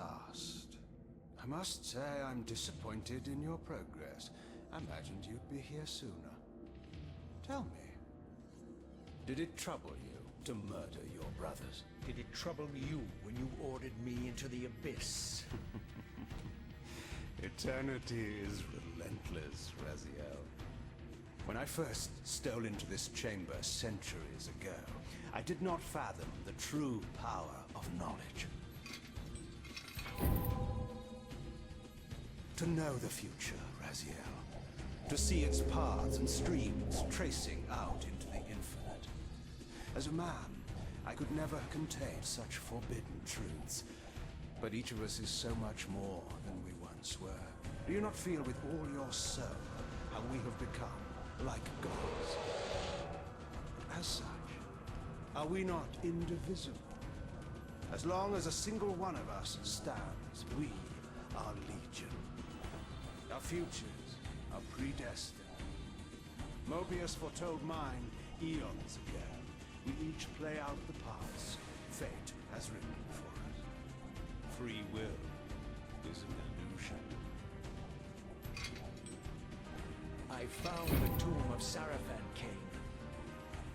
last. I must say I'm disappointed in your progress. I imagined you'd be here sooner. Tell me, did it trouble you to murder your brothers? Did it trouble you when you ordered me into the abyss? Eternity is relentless, Raziel. When I first stole into this chamber centuries ago, I did not fathom the true power of knowledge. To know the future, Raziel. To see its paths and streams tracing out into the infinite. As a man, I could never contain such forbidden truths. But each of us is so much more than we once were. Do you not feel with all your soul how we have become like gods? As such, are we not indivisible? As long as a single one of us stands, we are legion. Our futures are predestined. Mobius foretold mine eons ago. We each play out the parts fate has written for us. Free will is an illusion. I found the tomb of Sarafan, Kain.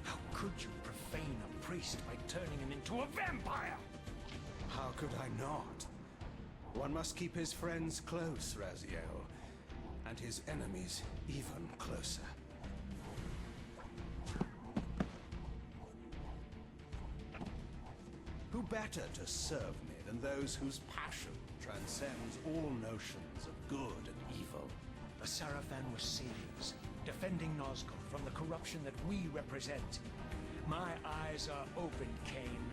How could you profane a priest by turning him into a vampire? How could I not? One must keep his friends close, Raziel, and his enemies even closer. Who better to serve me than those whose passion transcends all notions of good and evil? The Sarafan were saviors, defending Nazgul from the corruption that we represent. My eyes are open, Kain.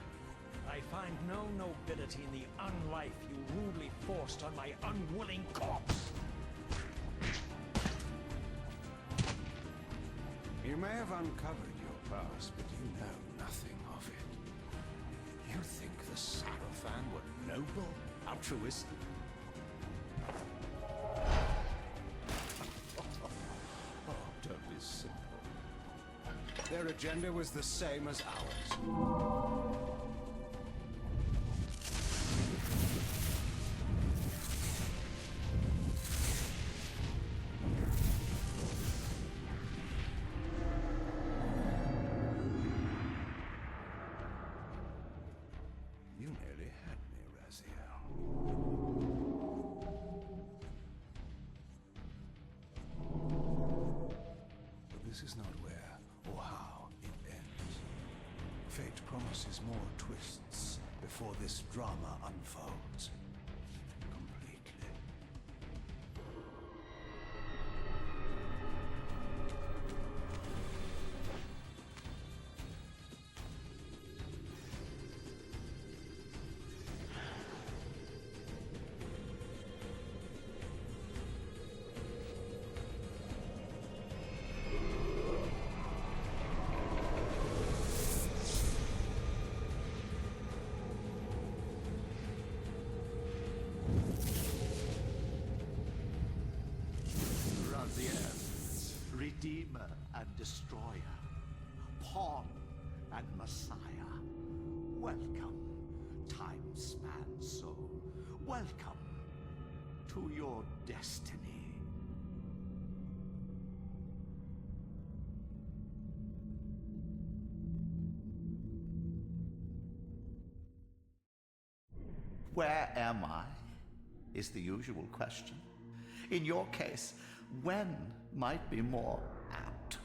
I find no nobility in the unlife you rudely forced on my unwilling corpse. You may have uncovered your past, but you know nothing of it. You think the Sarafan were noble, altruistic? Oh, don't be simple. Their agenda was the same as ours. You nearly had me, Raziel. But this is not where or how it ends. Fate promises more twists before this drama unfolds completely. Redeemer and Destroyer, Pawn and Messiah. Welcome, time-span soul. Welcome to your destiny. Where am I? Is the usual question. In your case, when might be more apt.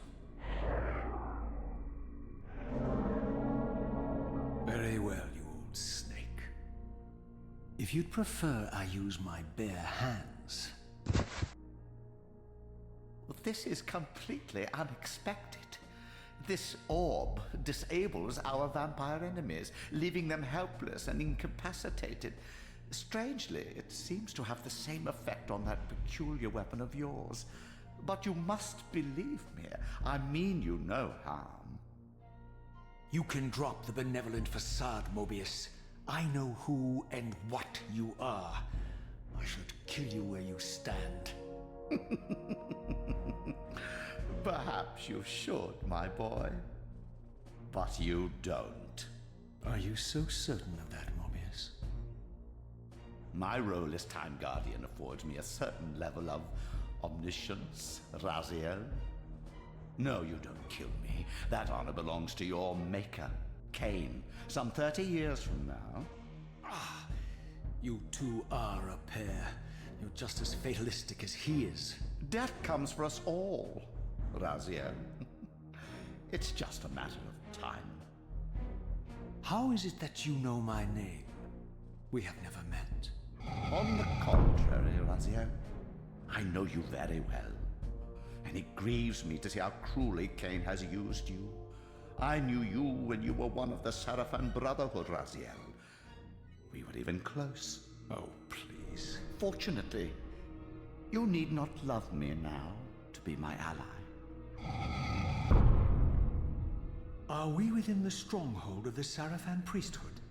Very well, you old snake. If you'd prefer I use my bare hands... This is completely unexpected. This orb disables our vampire enemies, leaving them helpless and incapacitated. Strangely, it seems to have the same effect on that peculiar weapon of yours. But you must believe me. I mean you no harm. You can drop the benevolent facade, Mobius. I know who and what you are. I should kill you where you stand. Perhaps you should, my boy. But you don't. Are you so certain of that, Mobius? My role as Time Guardian affords me a certain level of omniscience, Raziel. No, you don't kill me. That honor belongs to your maker, Kain, some 30 years from now. You two are a pair. You're just as fatalistic as he is. Death comes for us all, Raziel. It's just a matter of time. How is it that you know my name? We have never met. On the contrary, Raziel, I know you very well. And it grieves me to see how cruelly Kain has used you. I knew you when you were one of the Sarafan Brotherhood, Raziel. We were even close. Oh, please. Fortunately, you need not love me now to be my ally. Are we within the stronghold of the Sarafan priesthood?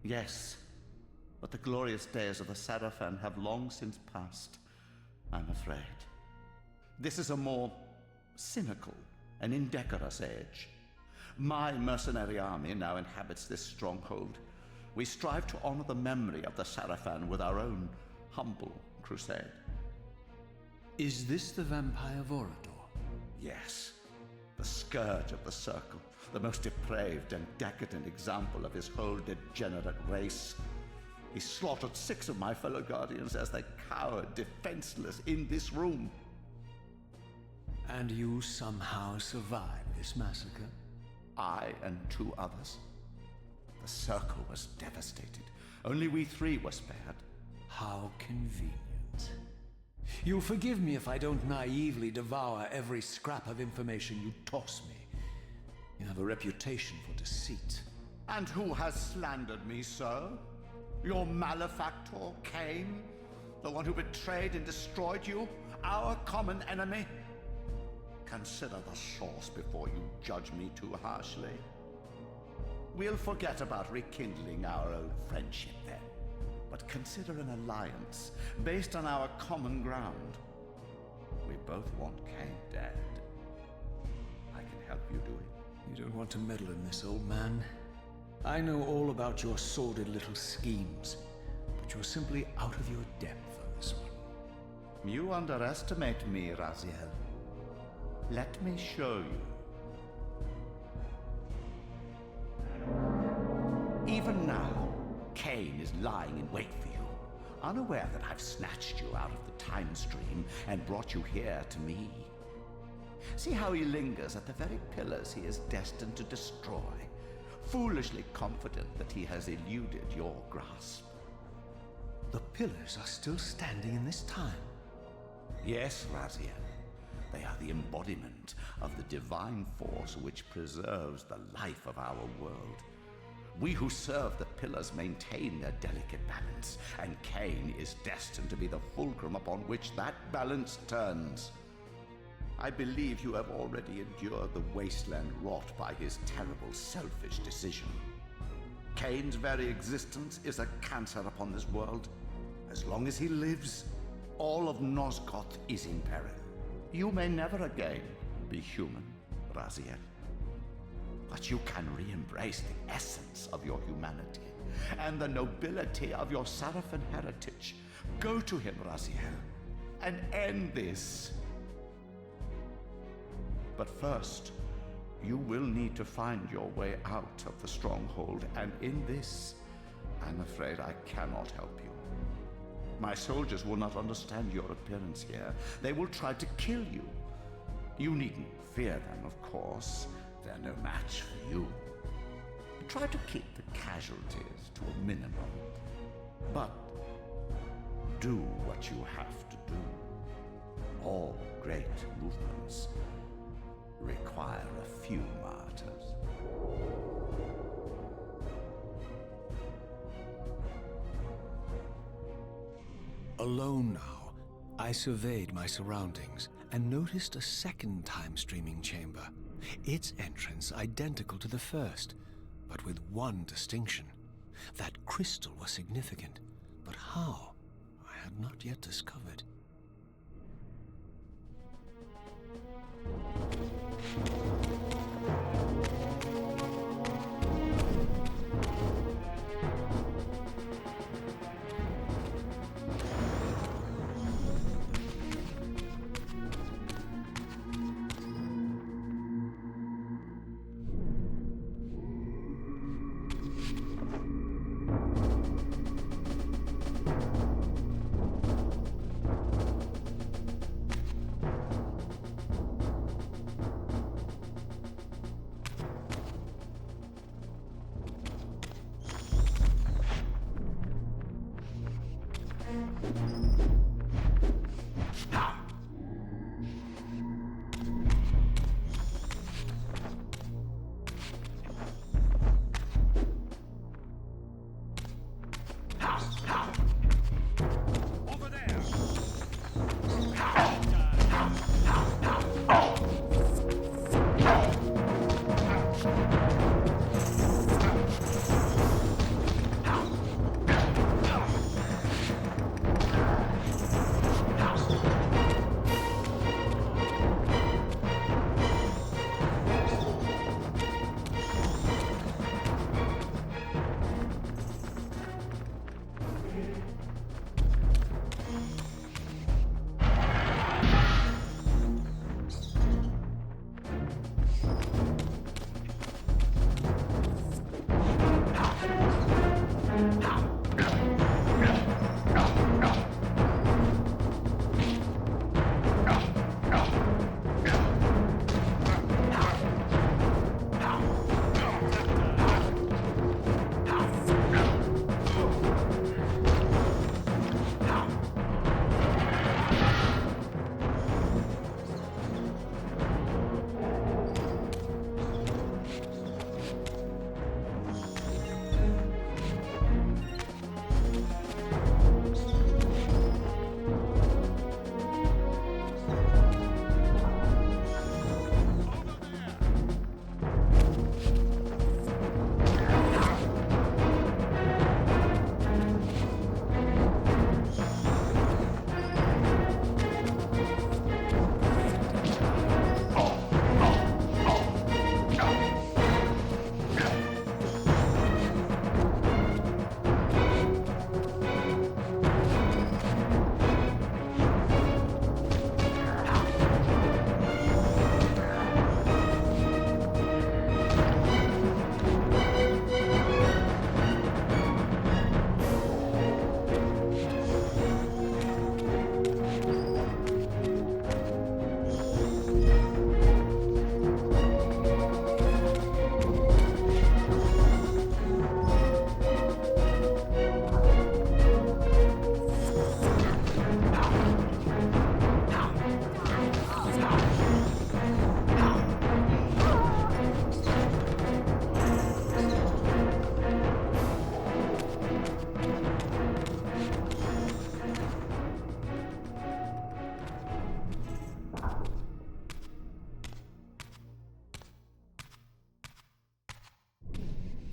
Yes, but the glorious days of the Sarafan have long since passed, I'm afraid. This is a more cynical and indecorous age. My mercenary army now inhabits this stronghold. We strive to honor the memory of the Sarafan with our own humble crusade. Is this the vampire Vorador? Yes, the scourge of the Circle, the most depraved and decadent example of his whole degenerate race. He slaughtered 6 of my fellow Guardians as they cowered defenseless in this room. And you somehow survived this massacre? I and 2 others. The Circle was devastated. Only we 3 were spared. How convenient. You'll forgive me if I don't naively devour every scrap of information you toss me. You have a reputation for deceit. And who has slandered me so? Your malefactor, Kain? The one who betrayed and destroyed you? Our common enemy? Consider the source before you judge me too harshly. We'll forget about rekindling our old friendship then. But consider an alliance based on our common ground. We both want Kain dead. I can help you do it. You don't want to meddle in this, old man. I know all about your sordid little schemes, but you're simply out of your depth on this one. You underestimate me, Raziel. Let me show you. Even now, Kain is lying in wait for you, unaware that I've snatched you out of the time stream and brought you here to me. See how he lingers at the very pillars he is destined to destroy, foolishly confident that he has eluded your grasp. The pillars are still standing in this time. Yes, Raziel. They are the embodiment of the divine force which preserves the life of our world. We who serve the pillars maintain their delicate balance, and Kain is destined to be the fulcrum upon which that balance turns. I believe you have already endured the wasteland wrought by his terrible, selfish decision. Kain's very existence is a cancer upon this world. As long as he lives, all of Nosgoth is in peril. You may never again be human, Raziel. But you can re-embrace the essence of your humanity and the nobility of your Sarafan heritage. Go to him, Raziel, and end this. But first, you will need to find your way out of the stronghold, and in this, I'm afraid I cannot help you. My soldiers will not understand your appearance here. They will try to kill you. You needn't fear them, of course. They're no match for you. Try to keep the casualties to a minimum. But do what you have to do. All great movements require a few martyrs. Alone now, I surveyed my surroundings and noticed a second time-streaming chamber. Its entrance identical to the first, but with one distinction. That crystal was significant, but how, I had not yet discovered.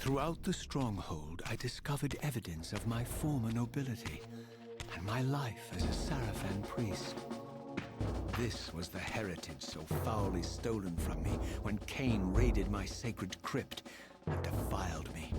Throughout the stronghold, I discovered evidence of my former nobility and my life as a Sarafan priest. This was the heritage so foully stolen from me when Kain raided my sacred crypt and defiled me.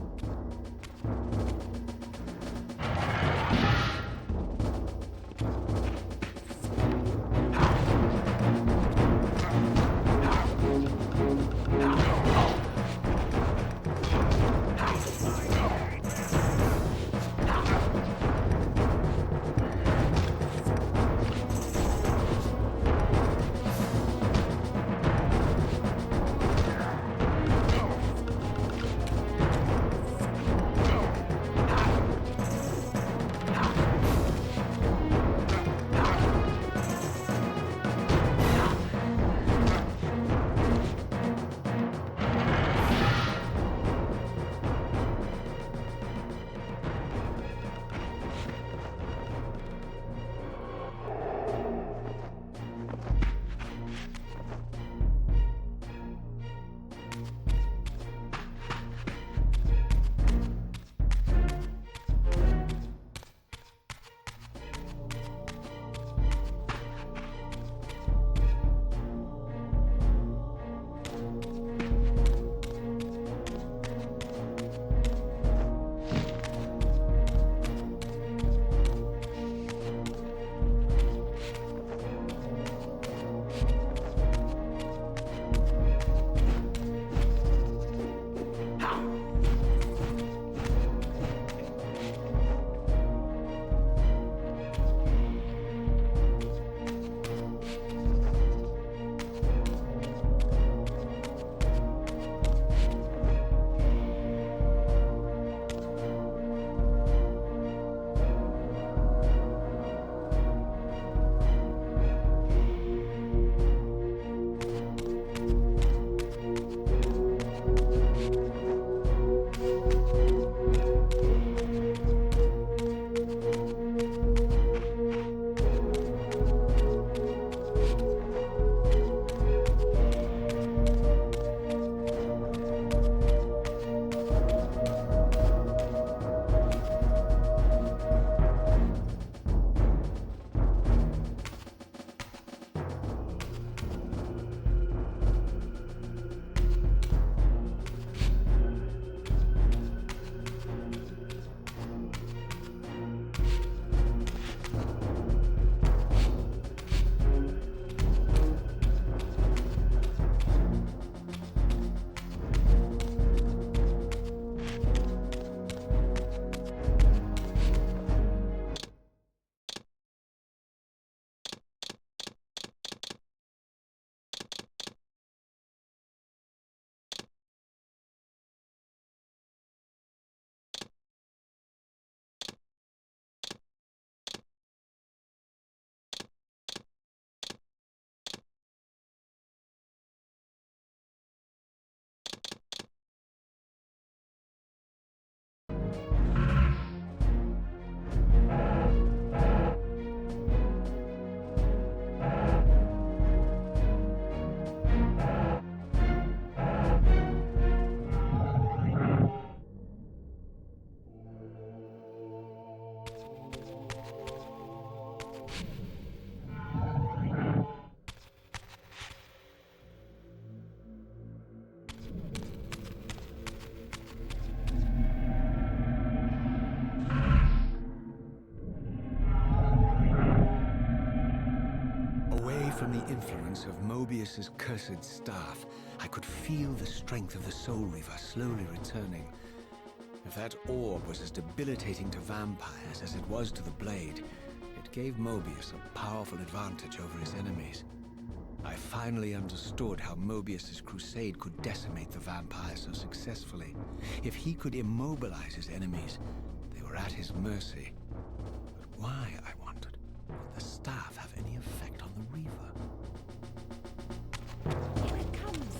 influence of Mobius's cursed staff, I could feel the strength of the Soul Reaver slowly returning. If that orb was as debilitating to vampires as it was to the blade, it gave Mobius a powerful advantage over his enemies. I finally understood how Mobius's crusade could decimate the vampires so successfully. If he could immobilize his enemies, they were at his mercy. But why, I wondered, would the staff have any effect on the Reaver? Here it comes.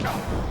No!